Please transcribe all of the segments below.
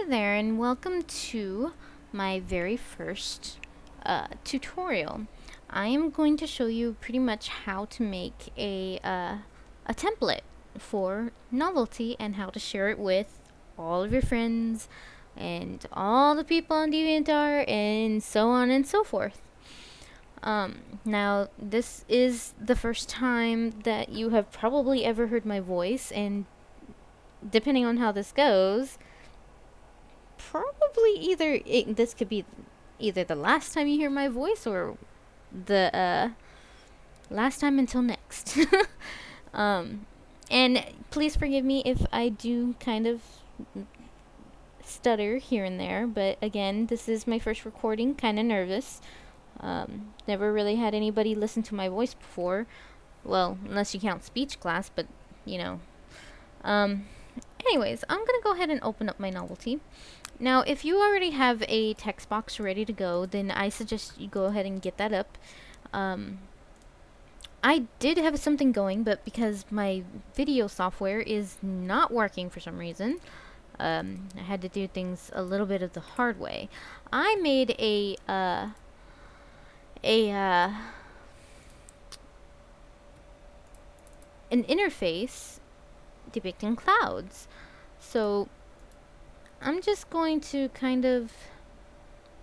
there, and welcome to my very first tutorial. I am going to show you pretty much how to make a template for Novelty and how to share it with all of your friends and all the people on DeviantArt and so on and so forth. Now, this is the first time that you have probably ever heard my voice, and depending on how this goes, probably this could be either the last time you hear my voice or the last time until next. And please forgive me if I do kind of stutter here and there, but again, this is my first recording, kind of nervous. Never really had anybody listen to my voice before. Well, unless you count speech class, but you know. Anyways, I'm gonna go ahead and open up my Novelty. Now, if you already have a text box ready to go, then I suggest you go ahead and get that up. I did have something going, but because my video software is not working for some reason, I had to do things a little bit of the hard way. I made an interface depicting clouds. So I'm just going to kind of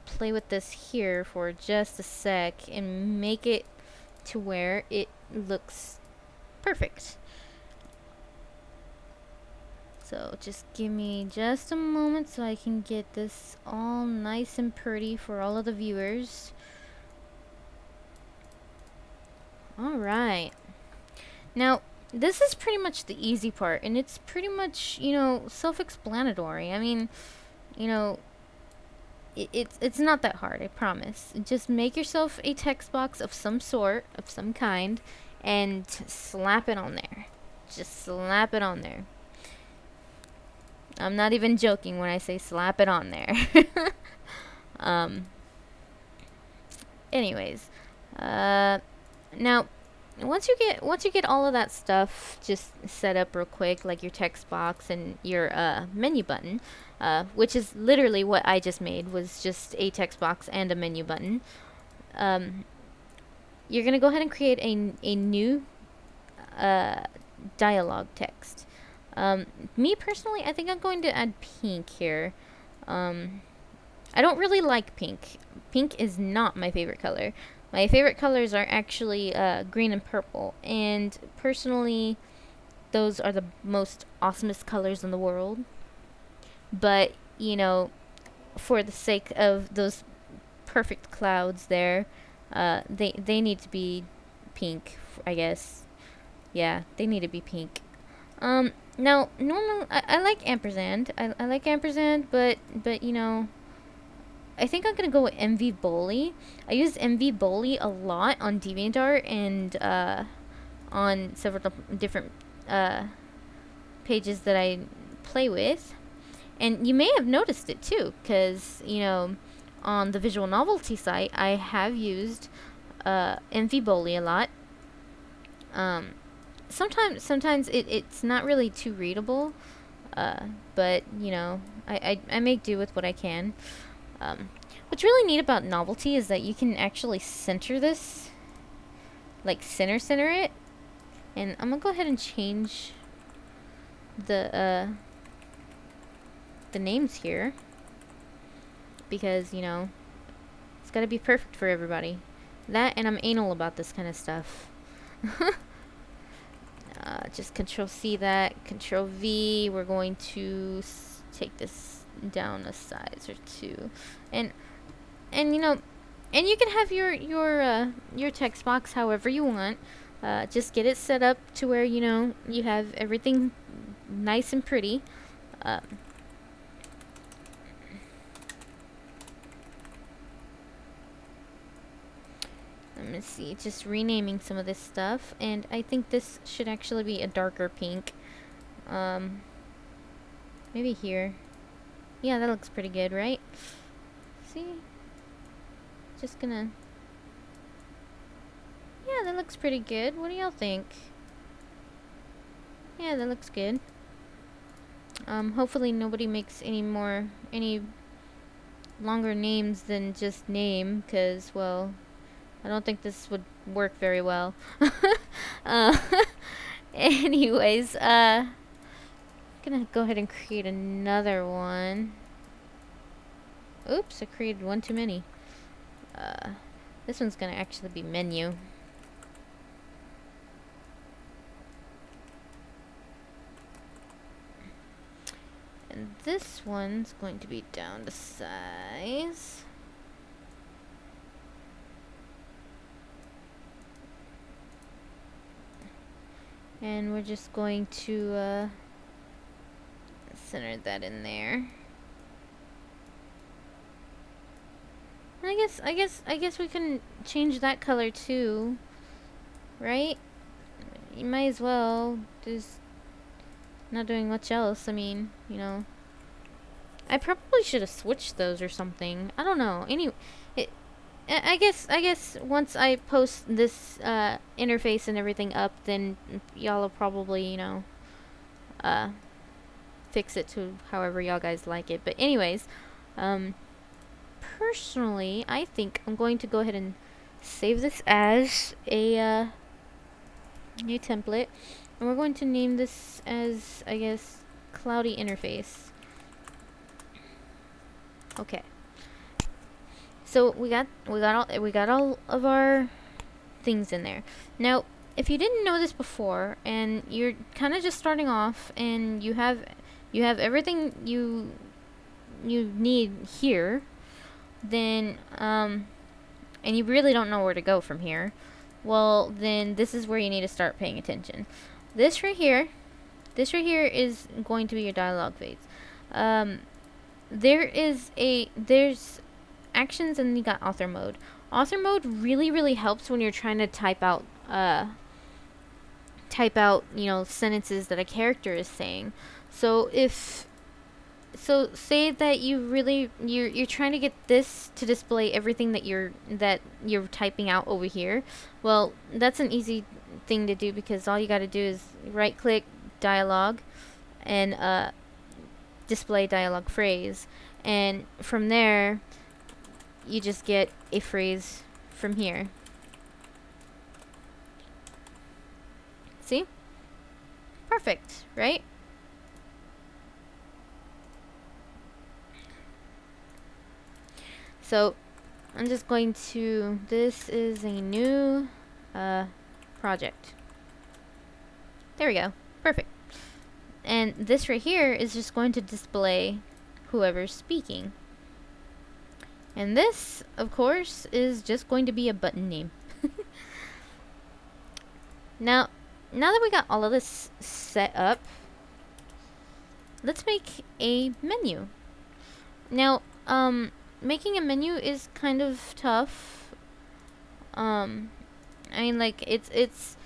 play with this here for just a sec and make it to where it looks perfect. So just give me just a moment so I can get this all nice and pretty for all of the viewers. Alright. Now, this is pretty much the easy part, and it's pretty much, self-explanatory. I mean, it's not that hard, I promise. Just make yourself a text box of some sort, of some kind, and slap it on there. Just slap it on there. I'm not even joking when I say slap it on there. Anyways, now, once you get all of that stuff just set up real quick, like your text box and your menu button, which is literally what I just made, was just a text box and a menu button. You're gonna go ahead and create a new dialogue text. Me personally, I think I'm going to add pink here. I don't really like pink. Pink is not my favorite color. My favorite colors are actually green and purple, and personally, those are the most awesomest colors in the world. But, for the sake of those perfect clouds there, they need to be pink, I guess. Yeah, they need to be pink. Now, normally, I like ampersand. I like ampersand, but I think I'm gonna go with MV Bully. I use MV Bully a lot on DeviantArt and on several different pages that I play with. And you may have noticed it too, because on the Visual-Novelty site, I have used MV Bully a lot. Sometimes it's not really too readable, but I make do with what I can. What's really neat about Novelty is that you can actually center this, like center it, and I'm gonna go ahead and change the names here, because it's gotta be perfect for everybody. That, and I'm anal about this kind of stuff. Just Control C that, Control V. We're going to take this down a size or two, and you can have your text box however you want. Just get it set up to where you have everything nice and pretty. Let me see, just renaming some of this stuff, and I think this should actually be a darker pink. Maybe here. Yeah, that looks pretty good, right? See? Just gonna... Yeah, that looks pretty good. What do y'all think? Yeah, that looks good. Hopefully nobody makes any longer names than just name, because, well, I don't think this would work very well. uh, anyways, gonna go ahead and create another one. Oops, I created one too many. This one's gonna actually be menu. And this one's going to be down to size. And we're just going to center that in there. And I guess we can change that color too, right? You might as well. There's not doing much else. I mean, you know, I probably should have switched those or something. I don't know. I guess once I post this interface and everything up, then y'all will probably, you know, fix it to however y'all guys like it. But anyways, personally, I think I'm going to go ahead and save this as a new template, and we're going to name this as, I guess, cloudy interface. Okay. So we got all of our things in there. Now, if you didn't know this before and you're kind of just starting off and you have everything you need here, then and you really don't know where to go from here, well, then this is where you need to start paying attention. This right here is going to be your dialogue phase. There's actions, and you got author mode. Author mode really helps when you're trying to type out you know, sentences that a character is saying. So say that you're trying to get this to display everything that you're typing out over here. Well, that's an easy thing to do, because all you got to do is right click dialogue and display dialogue phrase, and from there you just get a phrase from here. See? Perfect, right? So I'm just going to, this is a new project. There we go. Perfect. And this right here is just going to display whoever's speaking. And this, of course, is just going to be a button name. Now that we got all of this set up, let's make a menu. Now, making a menu is kind of tough. I mean, like, it's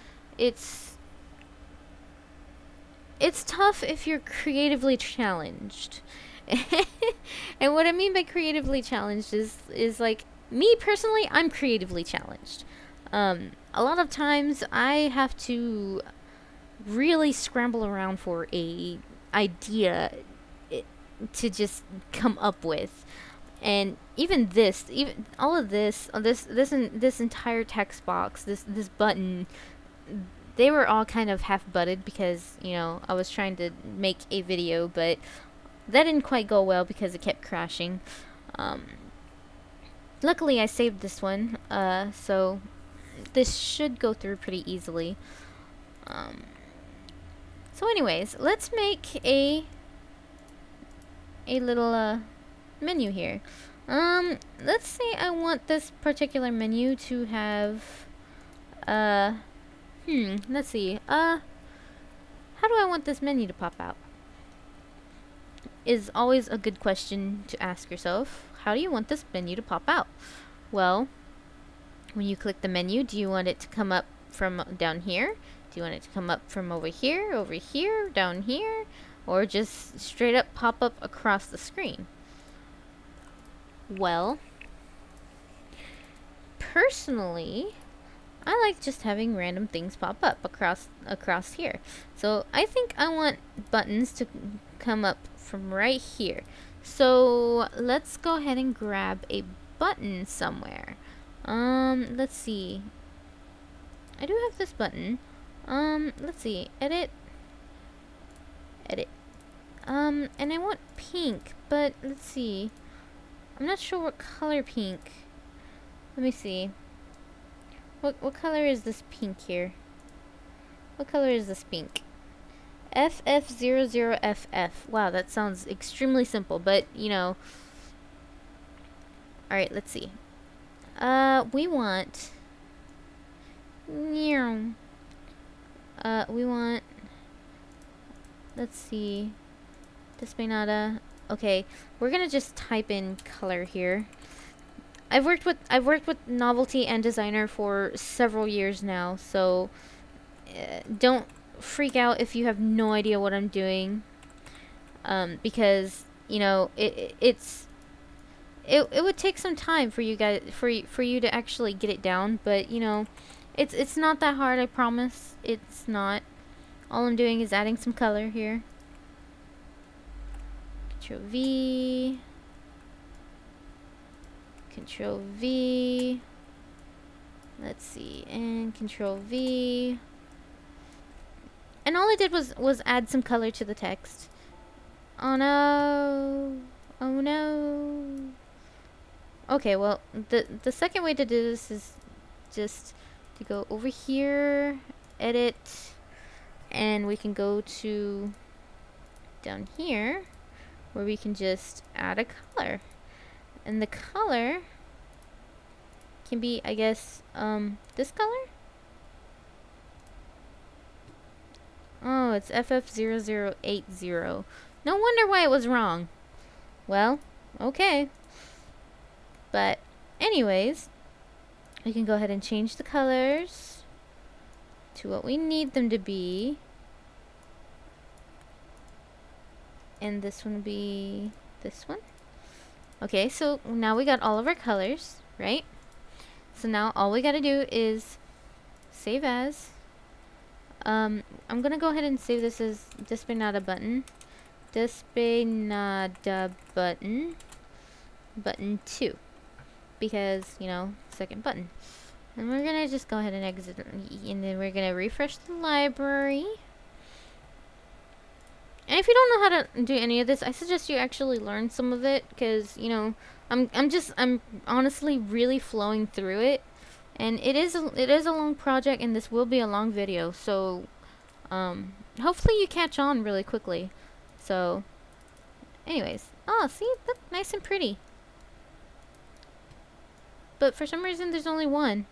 tough if you're creatively challenged. And what I mean by creatively challenged is like, me personally, I'm creatively challenged. A lot of times I have to really scramble around for a idea to just come up with. And even all of this entire text box, this button, they were all kind of half-butted because, you know, I was trying to make a video, but that didn't quite go well because it kept crashing. Luckily I saved this one, so this should go through pretty easily. So anyways, let's make a little menu here. Let's say I want this particular menu to have let's see. How do I want this menu to pop out? Is always a good question to ask yourself. How do you want this menu to pop out? Well, when you click the menu, do you want it to come up from down here? Do you want it to come up from over here, down here, or just straight up pop up across the screen? Well, personally, I like just having random things pop up across here. So I think I want buttons to come up from right here. So let's go ahead and grab a button somewhere. Let's see. I do have this button. Let's see. Edit. Edit. And I want pink, but let's see. I'm not sure what color pink. Let me see. What color is this pink here? What color is this pink? FF00FF. Wow, that sounds extremely simple, but you know. Alright, let's see. We want. We want. Let's see. Despeinada. Okay, we're gonna just type in color here. I've worked with Novelty and Designer for several years now, so don't freak out if you have no idea what I'm doing, because you know it would take some time for you guys for you to actually get it down, but you know it's not that hard, I promise. It's not. All I'm doing is adding some color here. Control V, Control V, let's see, and Control V. And all I did was add some color to the text. Oh no. Oh no. Okay, well, the second way to do this is just to go over here, edit, and we can go to down here where we can just add a color. And the color can be, I guess, this color? Oh, it's FF0080. No wonder why it was wrong. Well, okay. But, anyways, we can go ahead and change the colors to what we need them to be. And this one will be this one. Okay, so now we got all of our colors, right? So now all we gotta do is save as. I'm gonna go ahead and save this as Despeinada button. Despeinada button. Button 2. Because, you know, second button. And we're gonna just go ahead and exit, and then we're gonna refresh the library. And if you don't know how to do any of this, I suggest you actually learn some of it, because, you know, I'm honestly really flowing through it. And it is a long project, and this will be a long video, so hopefully you catch on really quickly. So anyways, oh, see, that's nice and pretty. But for some reason there's only one.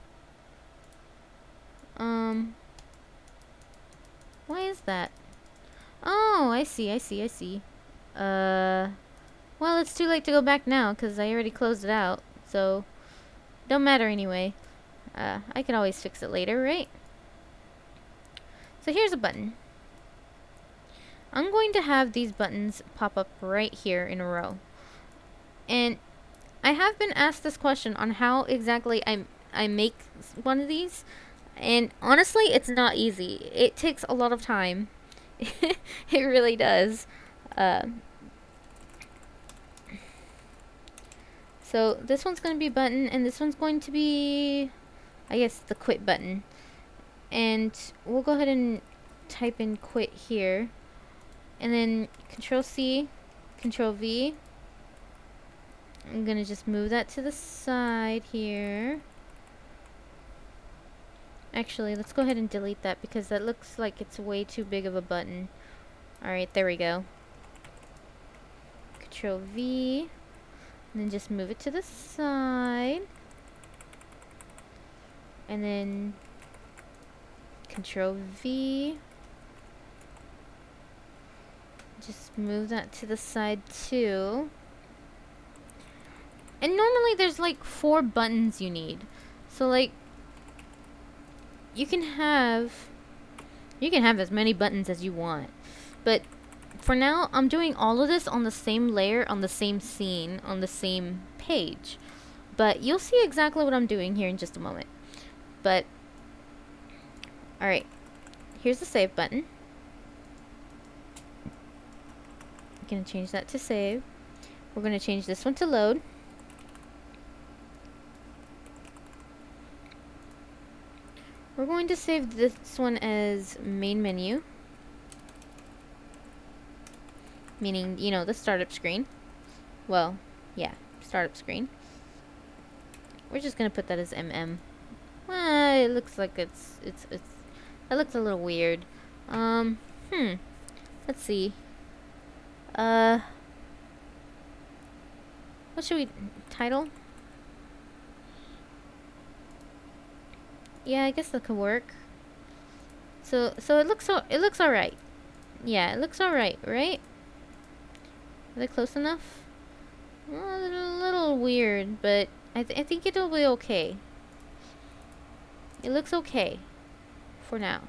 Why is that? Oh, I see. Well, it's too late to go back now, because I already closed it out, so don't matter anyway. I can always fix it later, right? So here's a button. I'm going to have these buttons pop up right here in a row. And I have been asked this question on how exactly I make one of these. And honestly, it's not easy. It takes a lot of time. It really does. So this one's going to be button, and this one's going to be, I guess, the quit button. And we'll go ahead and type in quit here. And then Control C, Control V. I'm going to just move that to the side here. Actually, let's go ahead and delete that, because that looks like it's way too big of a button. Alright, there we go. Control V. And then just move it to the side. And then Control V. Just move that to the side too. And normally there's like 4 buttons you need. So like you can have as many buttons as you want. But for now, I'm doing all of this on the same layer, on the same scene, on the same page. But you'll see exactly what I'm doing here in just a moment. But alright, here's the save button. Gonna change that to save. We're gonna change this one to load. We're going to save this one as main menu, meaning, you know, the startup screen. Well, yeah, startup screen. We're just gonna put that as MM. It looks like it's that looks a little weird. Let's see. What should we title? Yeah, I guess that could work. So it looks alright. Yeah, it looks alright, right? Are they close enough? Well, they're a little weird, but I think it'll be okay. It looks okay for now.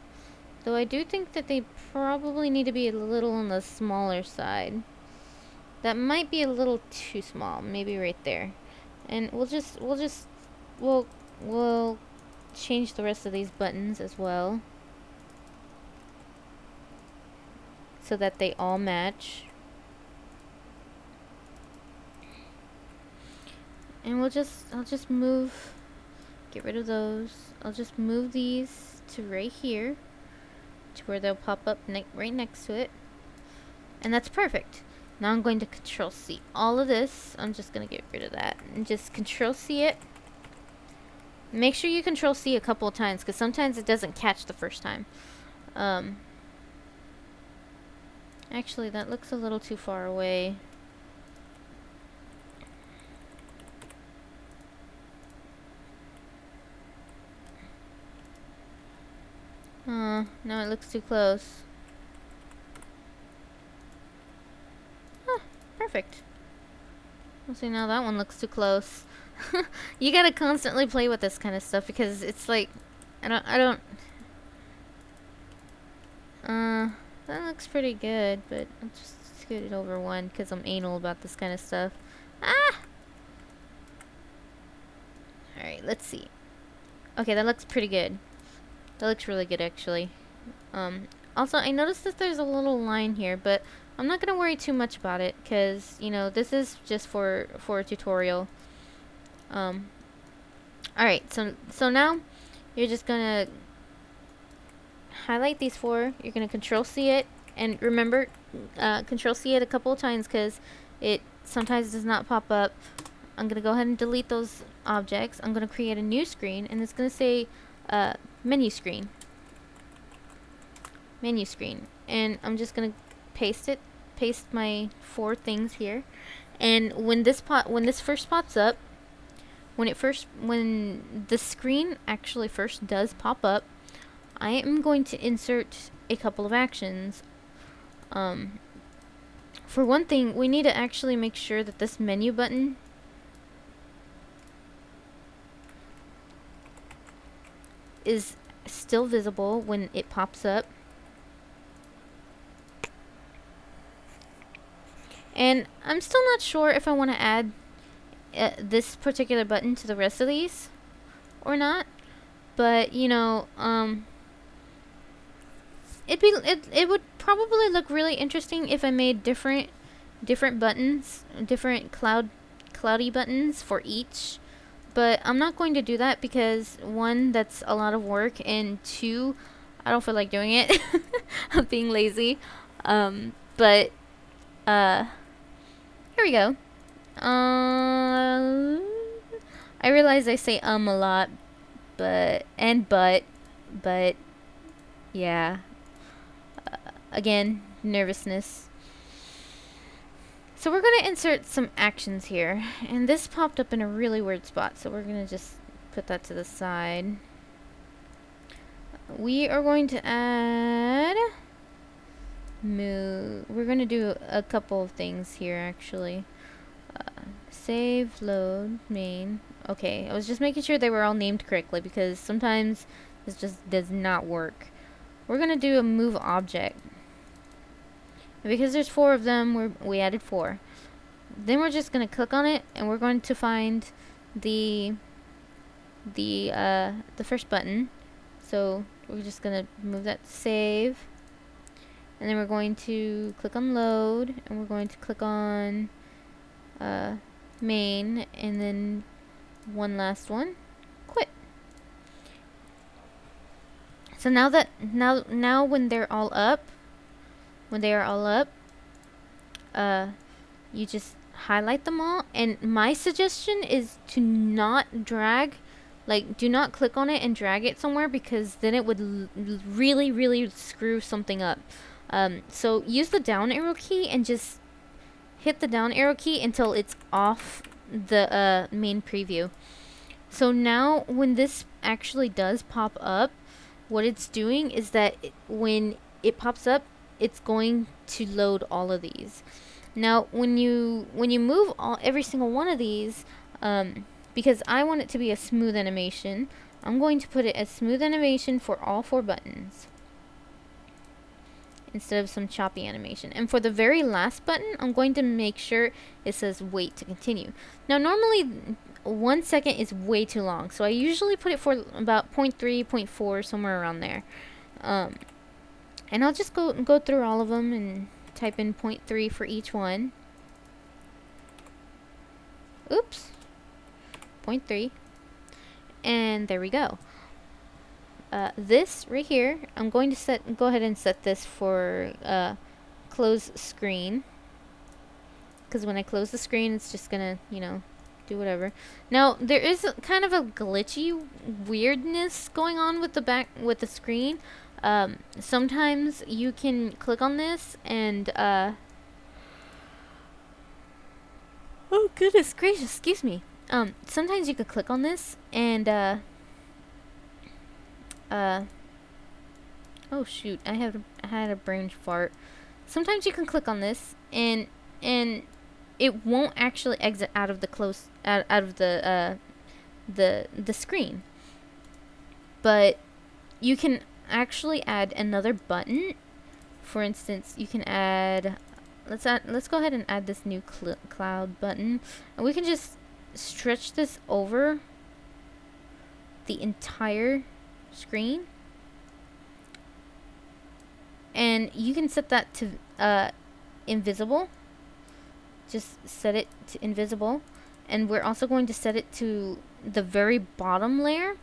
Though I do think that they probably need to be a little on the smaller side. That might be a little too small, maybe right there. And we'll change the rest of these buttons as well, so that they all match. And I'll just move, get rid of those. I'll just move these to right here, to where they'll pop up right next to it. And that's perfect. Now I'm going to Control C all of this. I'm just going to get rid of that and just Control C it. Make sure you Control C a couple of times, because sometimes it doesn't catch the first time. Actually, that looks a little too far away. No, it looks too close. Perfect. Well, see, now that one looks too close. You gotta constantly play with this kind of stuff, because it's like, that looks pretty good, but I'll just scoot it over one, because I'm anal about this kind of stuff. Alright, let's see. Okay, that looks pretty good. That looks really good, actually. Also, I noticed that there's a little line here, but I'm not gonna worry too much about it, because, you know, this is just for a tutorial. Alright, so now you're just gonna highlight these four. You're gonna Control C it, and remember, Control C it a couple of times, because it sometimes does not pop up. I'm gonna go ahead and delete those objects. I'm gonna create a new screen, and it's gonna say menu screen. Menu screen. And I'm just gonna paste my four things here. And when this first pops up, when the screen actually first does pop up, I am going to insert a couple of actions. For one thing, we need to actually make sure that this menu button is still visible when it pops up. And I'm still not sure if I want to add this particular button to the rest of these or not, but you know, it would probably look really interesting if I made different buttons, different cloudy buttons for each. But I'm not going to do that, because one, that's a lot of work, and two, I don't feel like doing it. I'm being lazy. But here we go. I realize I say a lot, but yeah. Again, nervousness. So we're going to insert some actions here, and this popped up in a really weird spot, so we're going to just put that to the side. We are going to add move. We're going to do a couple of things here, actually. Save, load, main. Okay, I was just making sure they were all named correctly, because sometimes this just does not work. We're going to do a move object. Because there's four of them, we added four. Then we're just going to click on it, and we're going to find the first button. So we're just going to move that to save. and then we're going to click on load, and we're going to click on main, and then one last one, quit. So now that now when they're all up, you just highlight them all, and my suggestion is to not drag, like do not click on it and drag it somewhere, because then it would really screw something up. So use the down arrow key and just hit the down arrow key until it's off the main preview. So now when this actually does pop up, what it's doing is that when it pops up, it's going to load all of these. Now when you move every single one of these, because I want it to be a smooth animation, I'm going to put it as smooth animation for all 4 buttons instead of some choppy animation. And for the very last button, I'm going to make sure it says wait to continue. Now normally 1 second is way too long, so I usually put it for about 0.3, 0.4, somewhere around there. And I'll just go through all of them and type in 0.3 for each one. Oops. 0.3. And there we go. This right here, I'm going to go ahead and set this for close screen, because when I close the screen, it's just gonna, you know, do whatever. Now there is kind of a glitchy weirdness going on with the screen. Sometimes you can click on this and oh goodness gracious, excuse me. Sometimes you could click on this and oh shoot, I had a brain fart. Sometimes you can click on this and it won't actually exit out of the the screen. But you can actually add another button. For instance, you can add, let's go ahead and add this new cloud button, and we can just stretch this over the entire screen, and you can set that to invisible. Just set it to invisible, and we're also going to set it to the very bottom layer.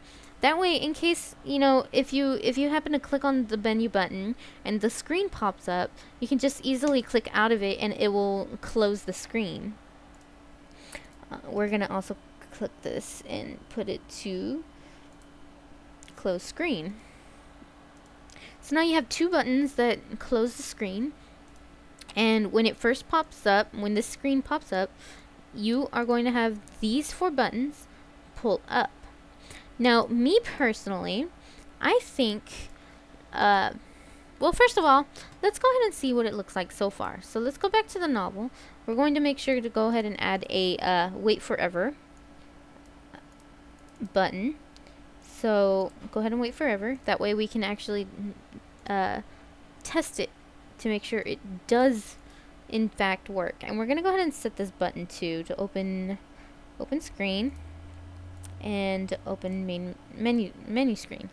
That way, in case, you know, if you happen to click on the menu button and the screen pops up, you can just easily click out of it and it will close the screen. We're gonna also click this and put it to close screen. So now you have 2 buttons that close the screen, and when it first pops up, when this screen pops up, you are going to have these 4 buttons pull up. Now, me personally, I think, well, first of all, let's go ahead and see what it looks like so far. So let's go back to the novel. We're going to make sure to go ahead and add a wait forever button. So go ahead and wait forever. That way we can actually test it to make sure it does in fact work. And we're going to go ahead and set this button to open screen and open main menu screen.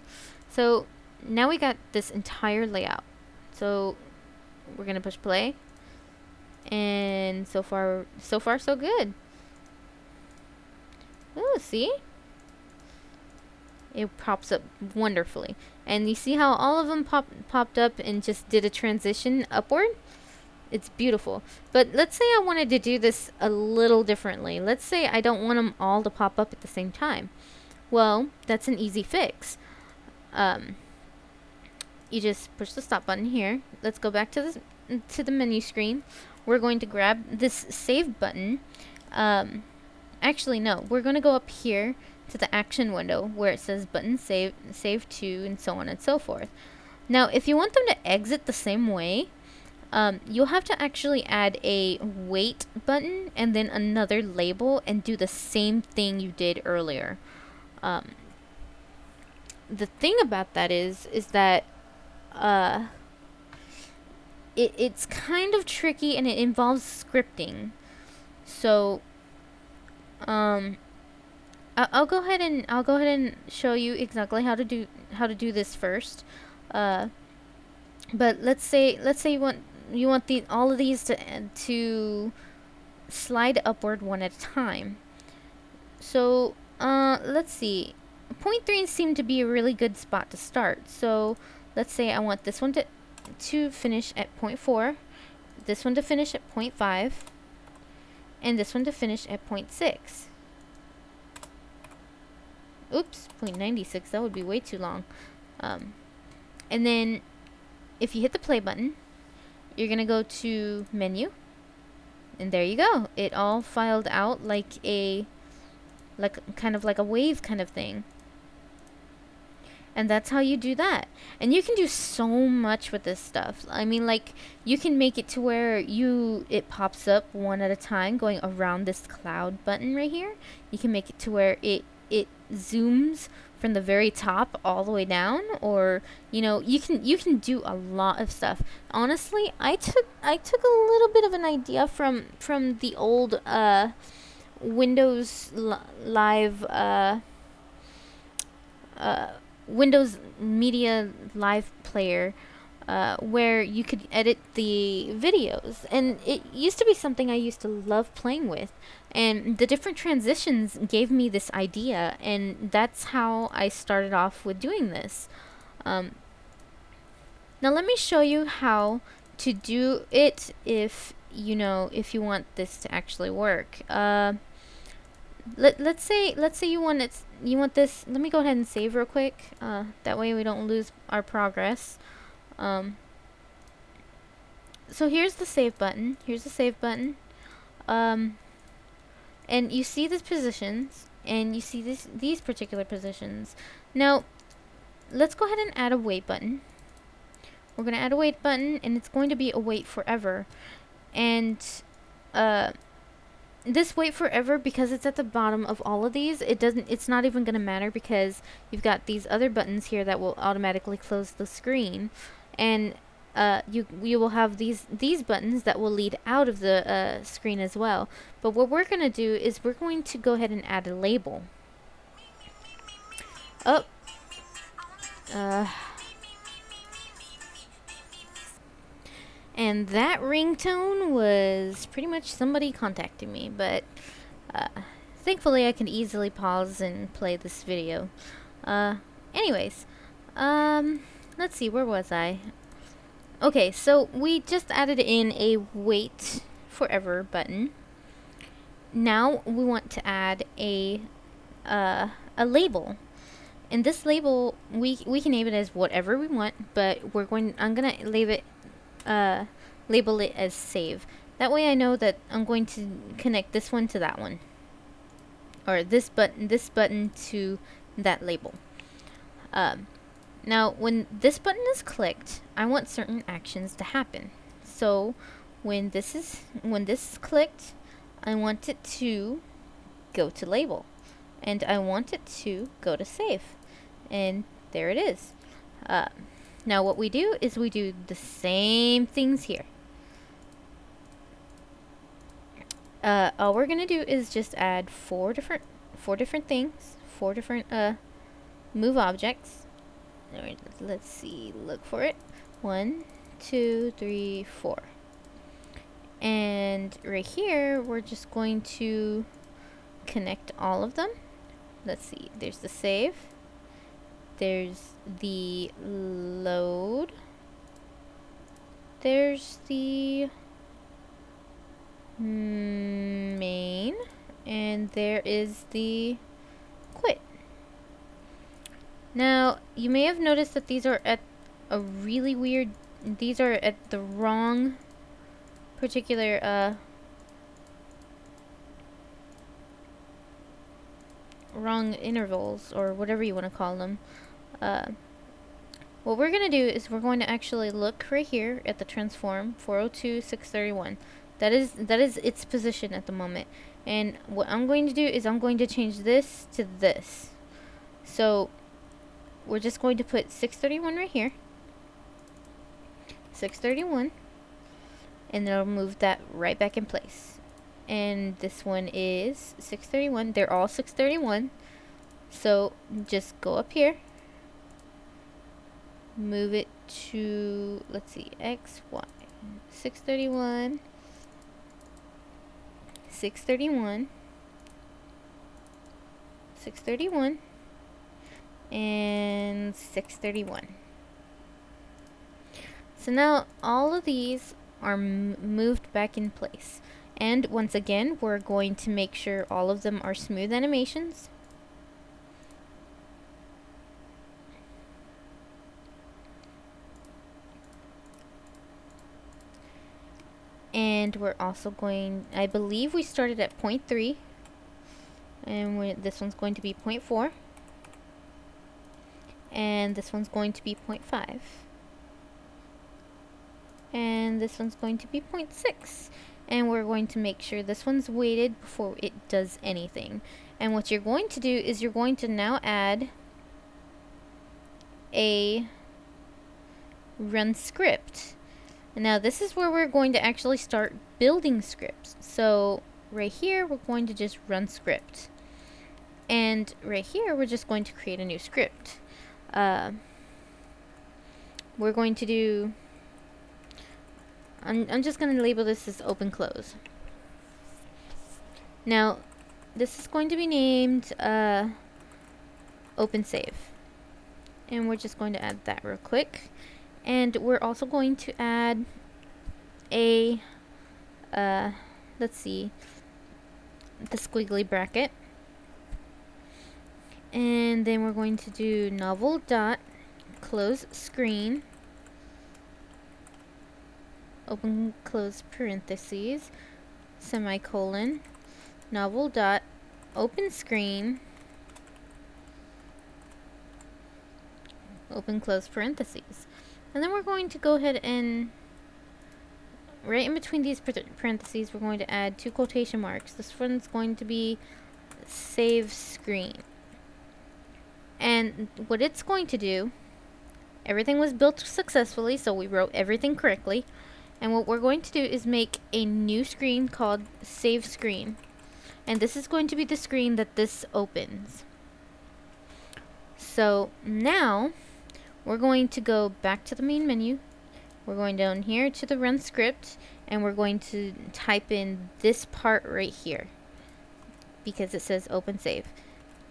So now we got this entire layout. So we're going to push play, and so far so good. Oh, see? It pops up wonderfully. And you see how all of them popped up and just did a transition upward? It's beautiful. But let's say I wanted to do this a little differently. Let's say I don't want them all to pop up at the same time. Well, that's an easy fix. You just push the stop button here. Let's go back to the menu screen. We're going to grab this save button. Actually, no. We're going to go up here to the action window where it says button save to, and so on and so forth. Now, if you want them to exit the same way, you'll have to actually add a wait button and then another label and do the same thing you did earlier. The thing about that is that it's kind of tricky and it involves scripting. So I'll go ahead and show you exactly how to do this first. But let's say you want all of these to slide upward one at a time. So let's see. Point 3 seemed to be a really good spot to start. So let's say I want this one to finish at point 4, this one to finish at point 5, and this one to finish at point 6. Oops, 0.96, that would be way too long. And then if you hit the play button, you're gonna go to menu, and there you go. It all filed out like kind of like a wave kind of thing. And that's how you do that. And you can do so much with this stuff. I mean, like, you can make it to where it pops up one at a time going around this cloud button right here. You can make it to where it zooms from the very top all the way down, or you know, you can do a lot of stuff. Honestly, I took a little bit of an idea from the old Windows Live Windows Media Live Player, where you could edit the videos, and it used to be something I used to love playing with, and the different transitions gave me this idea, and that's how I started off with doing this. Now let me show you how to do it if you want this to actually work. Let's say you want this. Let me go ahead and save real quick. That way we don't lose our progress. So here's the save button. And you see these positions, and you see these particular positions. Now let's go ahead and add a wait button. We're going to add a wait button, and it's going to be a wait forever. And this wait forever, because it's at the bottom of all of these, it's not even going to matter, because you've got these other buttons here that will automatically close the screen, and you will have these buttons that will lead out of the screen as well. But what we're going to do is we're going to go ahead and add a label. And that ringtone was pretty much somebody contacting me, but thankfully I can easily pause and play this video. Anyways, let's see, where was I? Okay, so we just added in a wait forever button. Now we want to add a label. And this label, we can name it as whatever we want, but I'm gonna label it as save. That way I know that I'm going to connect this one to that one, or this button to that label. Now when this button is clicked, I want certain actions to happen. So when this is clicked, I want it to go to label, and I want it to go to save, and there it is. Now what we do is we do the same things here. All we're gonna do is just add four different things, four different move objects. Alright, let's see, look for it. 1, 2, 3, 4. And right here we're just going to connect all of them. Let's see, there's the save, there's the load, there's the main, and there is the quit. Now you may have noticed that these are at a really weird, these are at the wrong particular wrong intervals, or whatever you want to call them. What we're going to do is we're going to actually look right here at the transform 402 631. That is its position at the moment. And what I'm going to do is I'm going to change this to this. So we're just going to put 631 right here. 631. And then I'll move that right back in place. And this one is 631. They're all 631. So just go up here, move it to, let's see, X, Y, 631, 631, 631, and 631. So now all of these are moved back in place. And once again, we're going to make sure all of them are smooth animations. And we're also going, I believe we started at 0.3. And this one's going to be 0.4. And this one's going to be 0.5. And this one's going to be 0.6. And we're going to make sure this one's weighted before it does anything. And what you're going to do is you're going to now add a run script. And now this is where we're going to actually start building scripts. So right here we're going to just run script. And right here we're just going to create a new script. We're going to do, I'm just going to label this as open close. Now this is going to be named open save, and we're just going to add that real quick. And we're also going to add a let's see, the squiggly bracket, and then we're going to do novel dot close screen, open close parentheses, semicolon, novel dot open screen, open close parentheses. And then we're going to go ahead and right in between these parentheses we're going to add 2 quotation marks. This one's going to be save screen. And what it's going to do, everything was built successfully, so we wrote everything correctly. And what we're going to do is make a new screen called save screen. And this is going to be the screen that this opens. So now we're going to go back to the main menu. We're going down here to the run script, and we're going to type in this part right here because it says open save.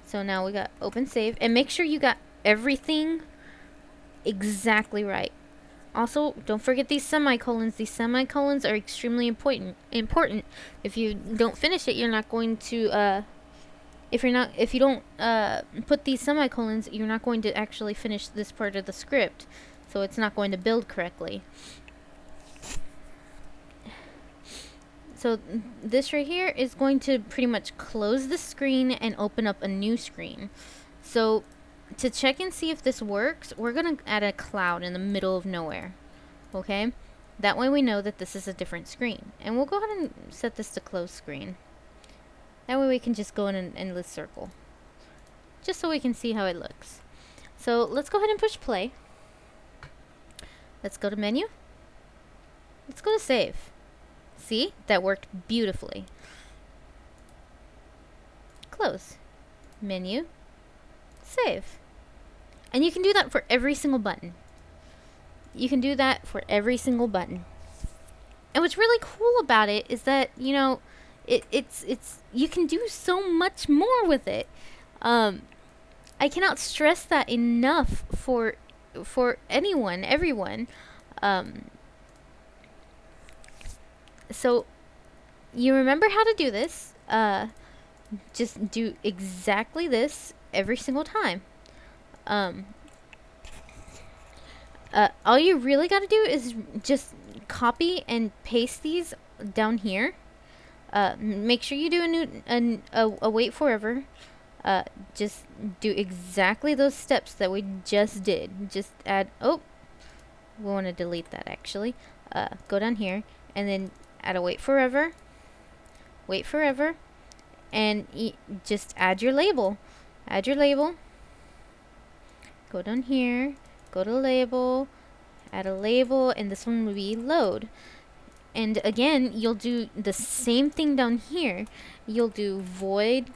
So now we got open save, and make sure you got everything exactly right. Also, don't forget these semicolons. These semicolons are extremely important. If you don't finish it, you're not going to if you don't put these semicolons, you're not going to actually finish this part of the script. So it's not going to build correctly. So this right here is going to pretty much close the screen and open up a new screen. So to check and see if this works, we're going to add a cloud in the middle of nowhere. Okay? That way we know that this is a different screen. And we'll go ahead and set this to close screen. That way we can just go in an endless circle. Just so we can see how it looks. So let's go ahead and push play. Let's go to menu. Let's go to save. See? That worked beautifully. Close. Menu. Save. And you can do that for every single button. You can do that for every single button. And what's really cool about it is that, you know, it's you can do so much more with it. I cannot stress that enough for everyone. So you remember how to do this. Just do exactly this every single time. All you really got to do is just copy and paste these down here. Make sure you do a wait forever. Just do exactly those steps that we just did. Just add, we want to delete that actually. Go down here and then add a wait forever, and just add your label. Add your label. Go down here, go to label, add a label, and this one will be load. And again, you'll do the same thing down here. You'll do void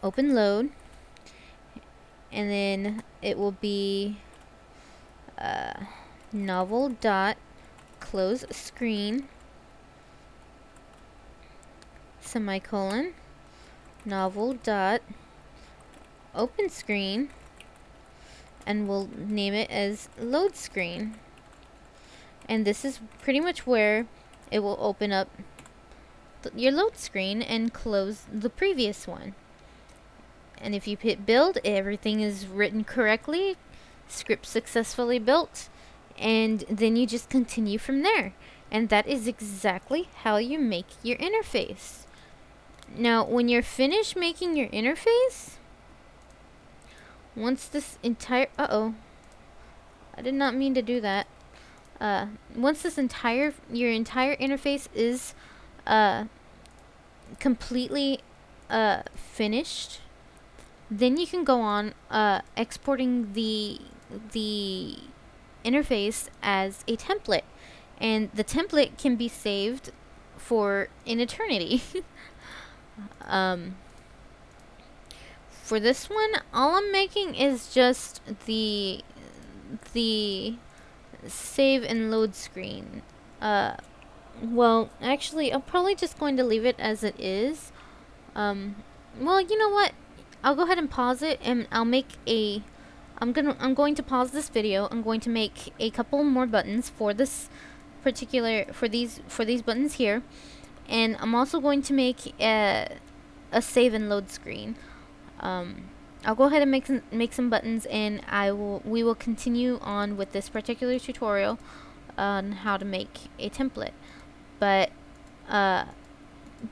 open load, and then it will be novel dot close screen semicolon novel dot open screen, and we'll name it as load screen. And this is pretty much where it will open up your load screen and close the previous one. And if you hit build, everything is written correctly, script successfully built, and then you just continue from there. And that is exactly how you make your interface. Now, when you're finished making your interface, once this entire, I did not mean to do that. Once this your entire interface is completely finished, then you can go on exporting the interface as a template, and the template can be saved for an eternity. For this one, all I'm making is just the save and load screen. Well, actually, I'm probably just going to leave it as it is. Well, you know what? I'll go ahead and pause it, and I'll make a. I'm going to pause this video. I'm going to make a couple more buttons for this particular for these buttons here, and I'm also going to make a save and load screen. I'll go ahead and make some buttons, and we will continue on with this particular tutorial on how to make a template. But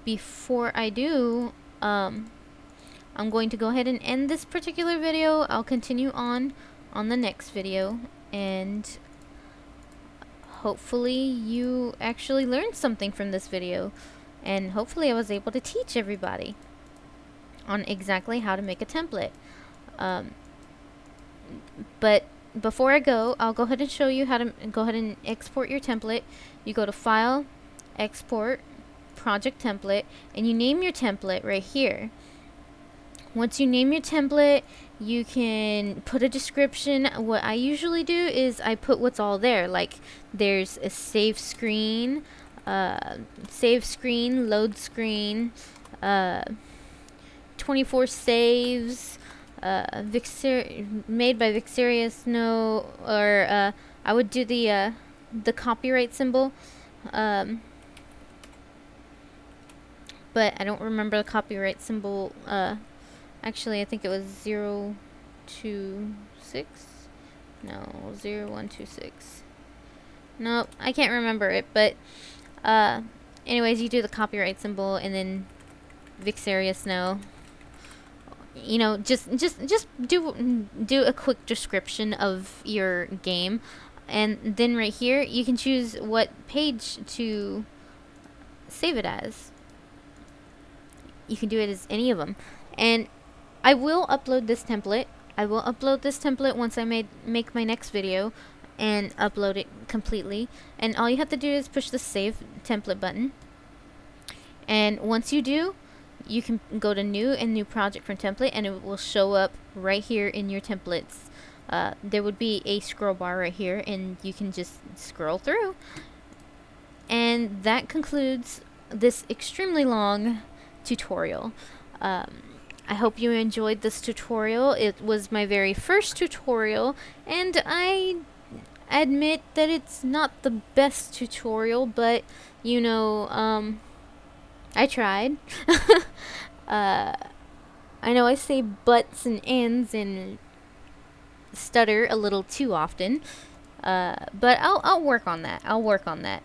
before I do, I'm going to go ahead and end this particular video. I'll continue on the next video, and hopefully you actually learned something from this video, and hopefully I was able to teach everybody on exactly how to make a template. But before I go, I'll go ahead and show you how to go ahead and export your template. You go to File, Export, Project Template, and you name your template right here. Once you name your template, you can put a description. What I usually do is I put what's all there. Like, there's a save screen, load screen, 24 saves, made by Vicarious No, or I would do the copyright symbol, but I don't remember the copyright symbol. Actually, I think it was 026. No, 0126. No, I can't remember it, but anyways, you do the copyright symbol and then Vicarious No. You know, just do a quick description of your game, and then right here you can choose what page to save it as. You can do it as any of them, and I will upload this template. I will upload this template once I make my next video and upload it completely. And all you have to do is push the Save Template button, and once you do, you can go to New and New Project from Template, and it will show up right here in your templates. There would be a scroll bar right here, and you can just scroll through. And that concludes this extremely long tutorial. I hope you enjoyed this tutorial. It was my very first tutorial, and I admit that it's not the best tutorial, but you know, I tried. I know I say buts and ends and stutter a little too often, but I'll work on that.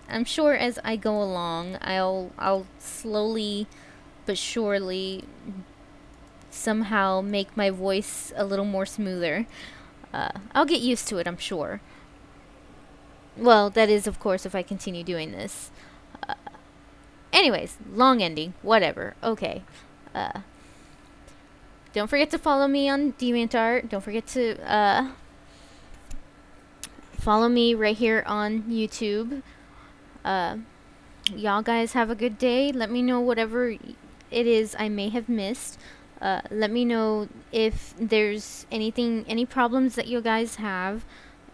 I'm sure as I go along, I'll slowly but surely somehow make my voice a little more smoother. I'll get used to it, I'm sure. Well, that is, of course, if I continue doing this. Anyways, long ending, whatever. Okay. Don't forget to follow me on DeviantArt. Don't forget to follow me right here on YouTube. Y'all guys have a good day. Let me know whatever it is I may have missed. Let me know if there's any problems that you guys have,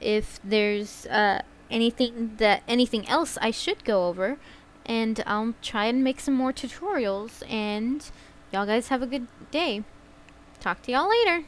if there's anything else I should go over, and I'll try and make some more tutorials. And y'all guys have a good day. Talk to y'all later.